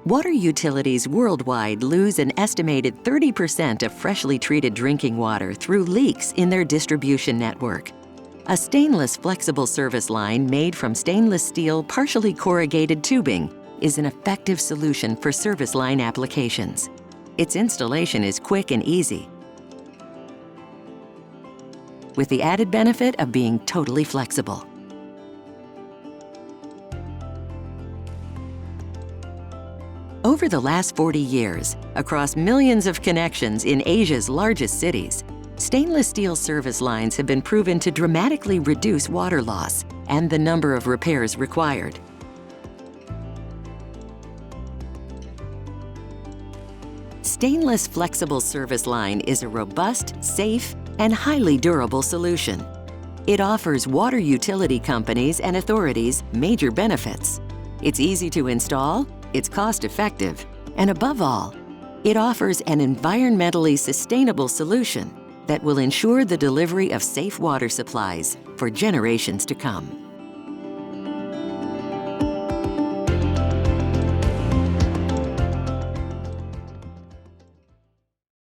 Water utilities worldwide lose an estimated 30% of freshly treated drinking water through leaks in their distribution network. A stainless flexible service line made from stainless steel partially corrugated tubing is an effective solution for service line applications. Its installation is quick and easy, with the added benefit of being totally flexible. Over the last 40 years, across millions of connections in Asia's largest cities, stainless steel service lines have been proven to dramatically reduce water loss and the number of repairs required. Stainless flexible service line is a robust, safe, and highly durable solution. It offers water utility companies and authorities major benefits. It's easy to install, it's cost-effective, and above all, it offers an environmentally sustainable solution that will ensure the delivery of safe water supplies for generations to come.